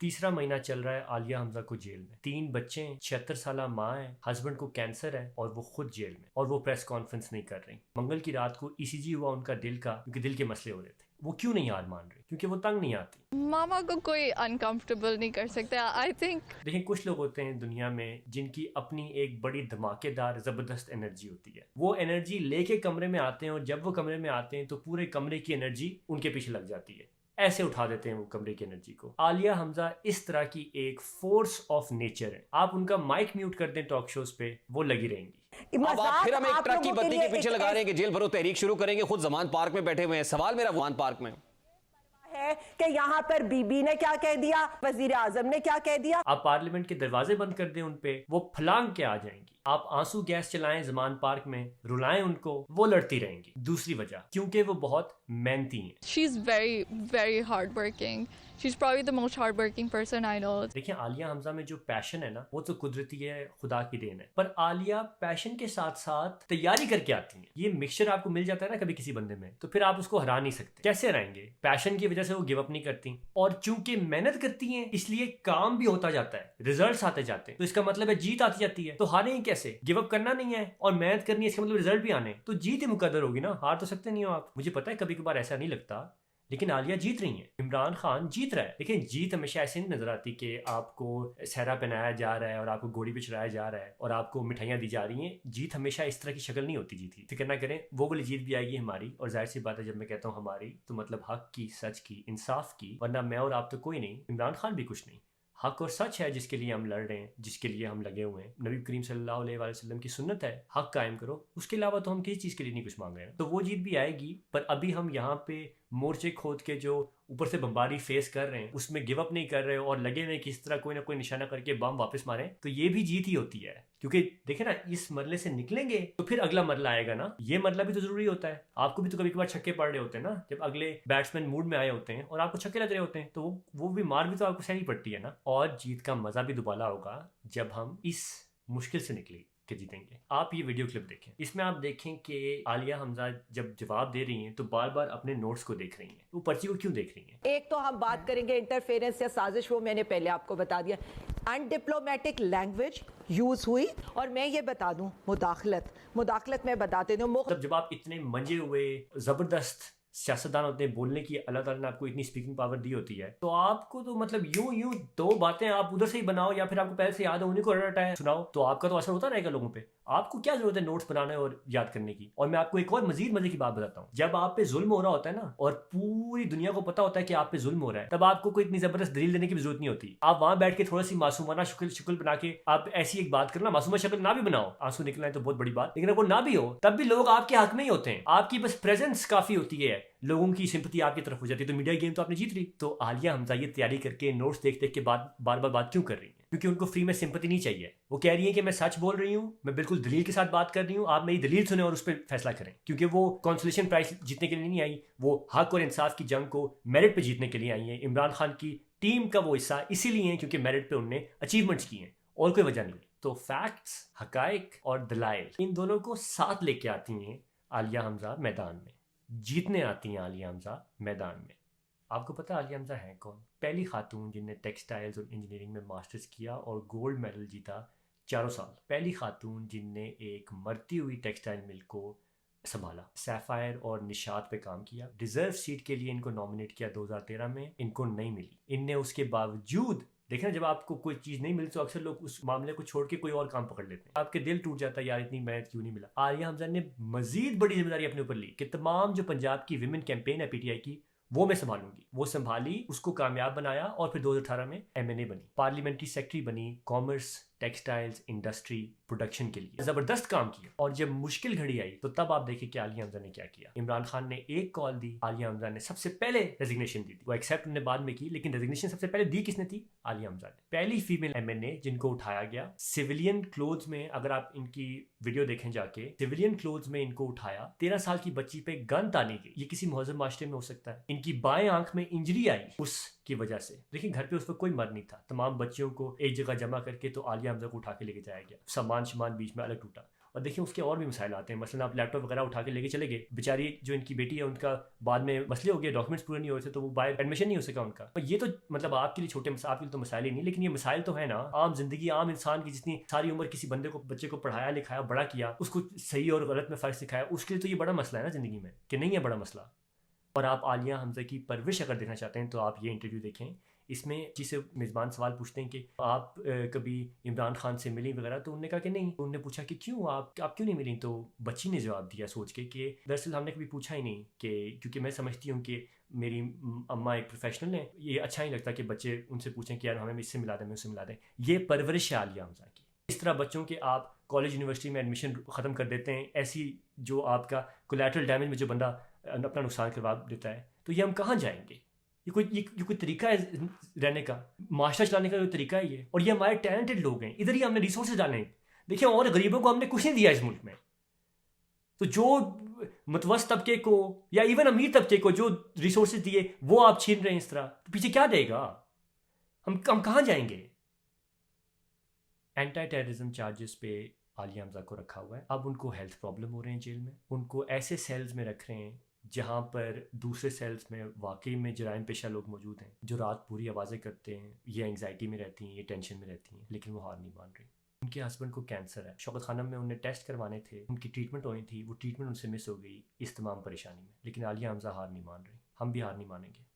तीसरा महीना चल रहा है आलिया हमजा को जेल में। 3 बच्चे हैं, 76 साल माँ है, हस्बैंड को कैंसर है और वो खुद जेल में, और वो प्रेस कॉन्फ्रेंस नहीं कर रही। मंगल की रात को ईसीजी हुआ उनका दिल का, क्योंकि दिल के मसले हो रहे थे। वो क्यों नहीं हार मान रही? क्योंकि वो तंग नहीं आती। मामा को कोई अनकंफर्टेबल नहीं कर सकता। आई थिंक देखिए, कुछ लोग होते हैं दुनिया में जिनकी अपनी एक बड़ी धमाकेदार जबरदस्त एनर्जी होती है। वो एनर्जी लेके कमरे में आते हैं, और जब वो कमरे में आते हैं तो पूरे कमरे की एनर्जी उनके पीछे लग जाती है। ऐसे उठा देते हैं वो कमरे की एनर्जी को। आलिया हमजा इस तरह की एक फोर्स ऑफ नेचर है। आप उनका माइक म्यूट कर दें टॉक शोज पे, वो लगी रहेंगी। अब आप फिर हमें एक ट्रक की बत्ती के पीछे लगा रहे हैं कि जेल भरो तहरीक शुरू करेंगे, खुद जमान पार्क में बैठे हुए हैं। सवाल मेरा जमान पार्क में है कि यहाँ पर बीबी ने क्या कह दिया, वजीर आजम ने क्या कह दिया। आप पार्लियामेंट के दरवाजे बंद कर दें उन पे, वो फलांग के आ जाएंगी। आप आंसू गैस चलाएं जमान पार्क में, रुलाएं उनको, वो लड़ती रहेंगी। दूसरी वजह, क्योंकि वो बहुत मेहनती हैं। She is very very hard working. She is probably the most hard working person I know. देखिए, आलिया हमजा में जो पैशन है ना, वो तो कुदरती है, खुदा की देन है। पर आलिया पैशन के साथ साथ तैयारी करके आती है। ये मिक्सचर आपको मिल जाता है ना कभी किसी बंदे में, तो फिर आप उसको हरा नहीं सकते। कैसे हराएंगे? पैशन की वजह से वो गिव अप नहीं करती, और चूंकि मेहनत करती हैं इसलिए काम भी होता जाता है, रिजल्ट्स आते जाते हैं। तो इसका मतलब है जीत आती जाती है। तो हारेंगे कैसे? गिव अप करना नहीं है और मेहनत करनी है, इसका मतलब रिजल्ट भी आने। तो जीत ही मुकद्दर होगी ना, हार तो सकते नहीं हो आप। मुझे पता है कभी कभार ऐसा नहीं लगता, लेकिन आलिया जीत रही है, इमरान खान जीत रहा है। लेकिन जीत हमेशा ऐसे नहीं नजर आती कि आपको सहरा पहनाया जा रहा है और आपको घोड़ी पे चढ़ाया जा रहा है और आपको मिठाइयां दी जा रही हैं। जीत हमेशा इस तरह की शक्ल नहीं होती जीत की। फिक्र ना करें, वो वाली जीत भी आएगी हमारी। और जाहिर सी बात है, जब मैं कहता हूँ हमारी, तो मतलब हक की, सच की, इंसाफ की। वरना मैं और आप तो कोई नहीं, इमरान खान भी कुछ नहीं। हक और सच है जिसके लिए हम लड़ रहे हैं, जिसके लिए हम लगे हुए हैं। नबी करीम सल्लल्लाहु अलैहि वसल्लम की सुन्नत है, हक कायम करो। उसके अलावा तो हम किसी चीज़ के लिए नहीं कुछ मांग रहे हैं। तो वो जीत भी आएगी। पर अभी हम यहाँ पे मोर्चे खोद के जो ऊपर से बमबारी फेस कर रहे हैं, उसमें गिव अप नहीं कर रहे हो और लगे हुए किस तरह कोई ना कोई निशाना करके बम वापस मारें, तो ये भी जीत ही होती है। क्योंकि देखे ना, इस मरले से निकलेंगे तो फिर अगला मरला आएगा ना। ये मरला भी तो जरूरी होता है। आपको भी तो कभी कभार छक्के पड़ रहे होते हैं ना, जब अगले बैट्समैन मूड में आए होते हैं और आपको छक्के लग रहे होते हैं, तो वो भी मार भी तो आपको सहनी पड़ती है ना। और जीत का मजा भी दुबाला होगा जब हम इस मुश्किल से निकले के जीतेंगे। आप ये वीडियो क्लिप देखें, इसमें आप देखें कि आलिया हमजा जब जवाब दे रही हैं तो बार बार अपने नोट्स को देख रही हैं। वो पर्ची को क्यों देख रही हैं? एक तो हम बात करेंगे इंटरफेरेंस या साजिश, वो मैंने पहले आपको बता दिया। अनडिप्लोमेटिक लैंग्वेज यूज हुई। और मैं ये बता दूं, मुदाखलत मैं बताते दूं। जब आप इतने मंजे हुए जबरदस्त सियासतदान होते हैं, बोलने की अल्लाह ताला ने आपको इतनी स्पीकिंग पावर दी होती है, तो आपको तो मतलब यूं दो बातें आप उधर से ही बनाओ, या फिर आपको पहले से याद है उन्हीं को रटाया सुनाओ, तो आपका तो असर होता रहेगा लोगों पे। आपको क्या जरूरत है नोट्स बनाने और याद करने की? और मैं आपको एक और मजीद मजे की बात बताता हूँ। जब आप पे जुल्म हो रहा होता है ना, और पूरी दुनिया को पता होता है कि आप पे जुल्म हो रहा है, तब आपको कोई इतनी जबरदस्त दलील देने की भी जरूरत नहीं होती। आप वहां बैठ के थोड़ा सी मासूमाना शक्ल बना के आप ऐसी एक बात करना, मासूमा शक्ल ना भी बनाओ, आंसू निकलना है तो बहुत बड़ी बात, लेकिन अगर वो ना भी हो तब भी लोग आपके हक में ही होते हैं। आपकी बस प्रेजेंस काफी होती है, लोगों की सिंपैथी आपकी तरफ हो जाती है, तो मीडिया गेम तो आपने जीत ली। तो आलिया हमजा ये तैयारी करके नोट्स देख देख के बार बार बात क्यों कर रही है? क्योंकि उनको फ्री में सिंपैथी नहीं चाहिए। वो कह रही है कि मैं सच बोल रही हूँ, मैं बिल्कुल दलील के साथ बात कर रही हूँ, आप मेरी दलील सुने और उस पर फैसला करें। क्योंकि वो कॉन्सोलेशन प्राइज जीतने के लिए नहीं आई, वो हक और इंसाफ की जंग को मेरिट पे जीतने के लिए आई है। इमरान खान की टीम का वो हिस्सा इसीलिए है क्योंकि मेरिट पे उन्होंने अचीवमेंट्स की हैं, और कोई वजह नहीं। तो फैक्ट्स, हकाइक और दलाइल, इन दोनों को साथ लेके आती हैं आलिया हमजा मैदान में। जीतने आती हैं आलिया हमजा मैदान में। आपको पता है आलिया हमजा है कौन? पहली खातून जिनने टेक्सटाइल्स और इंजीनियरिंग में मास्टर्स किया और गोल्ड मेडल जीता 4 साल। पहली खातून जिनने एक मरती हुई टेक्सटाइल मिल को संभाला, सैफायर और निशात पे काम किया। रिजर्व सीट के लिए इनको नॉमिनेट किया 2013 में, इनको नहीं मिली। इनने उसके बावजूद, देखना जब आपको कोई चीज नहीं मिलती तो अक्सर लोग उस मामले को छोड़ के कोई और काम पकड़ लेते हैं। आपके दिल टूट जाता है, यार इतनी मेहनत क्यों नहीं मिला। आलिया हमजा ने मजीद बड़ी जिम्मेदारी अपने ऊपर ली कि तमाम जो पंजाब की विमेन कैंपेन है पीटीआई की, वो मैं संभालूंगी। वो संभाली, उसको कामयाब बनाया, और फिर 2018 में एमएनए बनी, पार्लियामेंट्री सेक्रेटरी बनी, कॉमर्स, टेक्सटाइल्स, इंडस्ट्री, प्रोडक्शन के लिए जबरदस्त काम किया। और जब मुश्किल घड़ी आई तो तब आप देखिए कि आलिया हमजा ने क्या किया। इमरान खान ने एक कॉल दी, आलिया हमजा ने सबसे पहले रेजिग्नेशन दी थी। वो एक्सेप्ट उन्होंने बाद में की, लेकिन रेजिग्नेशन सबसे पहले दी किसने थी? आलिया हमजा ने। पहली फीमेल एमएनए जिनको उठाया गया सिविलियन क्लोथ्स में। अगर आप इनकी वीडियो देखें जाके, सिविलियन क्लोथ्स में इनको उठाया। 13 साल की बच्ची पे गन तानी गई। ये किसी मुहज़्ज़म माशरे में हो सकता है? इनकी बाएं आंख में इंजरी आई उसकी वजह से। देखिए, घर पे उस पर कोई मर्द नहीं था। तमाम बच्चियों को एक जगह जमा करके तो आलिया हमजा को उठा के लेके जाया गया। सामान बीच में अलग टूटा। और देखिए उसके और भी मसाइल आते हैं। मसलन आप लैपटॉप वगैरह उठा के लेके चले गए, बेचारी जो इनकी बेटी है उनका बाद में मसले हो गए, डॉक्यूमेंट्स पूरे नहीं हो रहे थे, तो वो बाहर एडमिशन नहीं हो सका उनका। तो ये तो मतलब आपके लिए छोटे आपके लिए तो मसाइल ही नहीं, लेकिन ये मसाइल तो है ना आम जिंदगी, आम इंसान की जितनी सारी उम्र किसी बंदे को, बच्चे को पढ़ाया लिखाया बड़ा किया, उसको सही और गलत में फ़र्क सिखाया, उसके लिए तो ये बड़ा मसला है ना ज़िंदगी में, कि नहीं है बड़ा मसला। और आप आलिया हमजा की परवरिश अगर देखना चाहते हैं तो आप ये इंटरव्यू देखें। इसमें जिसे मेज़बान सवाल पूछते हैं कि आप कभी इमरान खान से मिली वगैरह, तो उन्होंने कहा कि नहीं। तो उन्होंने पूछा कि क्यों, आप क्यों नहीं मिली? तो बच्ची ने जवाब दिया सोच के कि दरअसल हमने कभी पूछा ही नहीं, कि क्योंकि मैं समझती हूँ कि मेरी अम्मा एक प्रोफेशनल है, ये अच्छा नहीं लगता कि बच्चे उनसे पूछें कि यार हमें इससे मिला दें, मैं उससे मिला दें। ये परवरिश है आलिया हमजा की। इस तरह बच्चों के आप कॉलेज यूनिवर्सिटी में एडमिशन ख़त्म कर देते हैं, ऐसी जो आपका कोलैटरल डैमेज में जो बंदा अपना नुकसान करवा देता है, तो ये हम कहाँ जाएंगे? ये कोई तरीका है रहने का, मास्टर चलाने का कोई तरीका है ये? और ये हमारे टैलेंटेड लोग हैं, इधर ही हमने रिसोर्सेज डाले हैं। देखिए और गरीबों को हमने कुछ नहीं दिया इस मुल्क में, तो जो मुतवस्सित तबके को या इवन अमीर तबके को जो रिसोर्सेज दिए वो आप छीन रहे हैं इस तरह, तो पीछे क्या देगा? हम कहाँ जाएंगे? एंटी टेररिज्म चार्जेस पे आलिया हमजा को रखा हुआ है। अब उनको हेल्थ प्रॉब्लम हो रहे हैं जेल में, उनको ऐसे सेल्स में रख रहे हैं जहाँ पर दूसरे सेल्स में वाकई में जराइम पेशा लोग मौजूद हैं, जो रात पूरी आवाज़ें करते हैं, ये एंग्जाइटी में रहती हैं, ये टेंशन में रहती हैं, लेकिन वो हार नहीं मान रही। उनके हस्बैंड को कैंसर है, शौकत खानम में उन्हें टेस्ट करवाने थे, उनकी ट्रीटमेंट होनी थी, वो ट्रीटमेंट उनसे मिस हो गई इस तमाम परेशानी में, लेकिन आलिया हमजा हार नहीं मान रही। हम भी हार नहीं मानेंगे।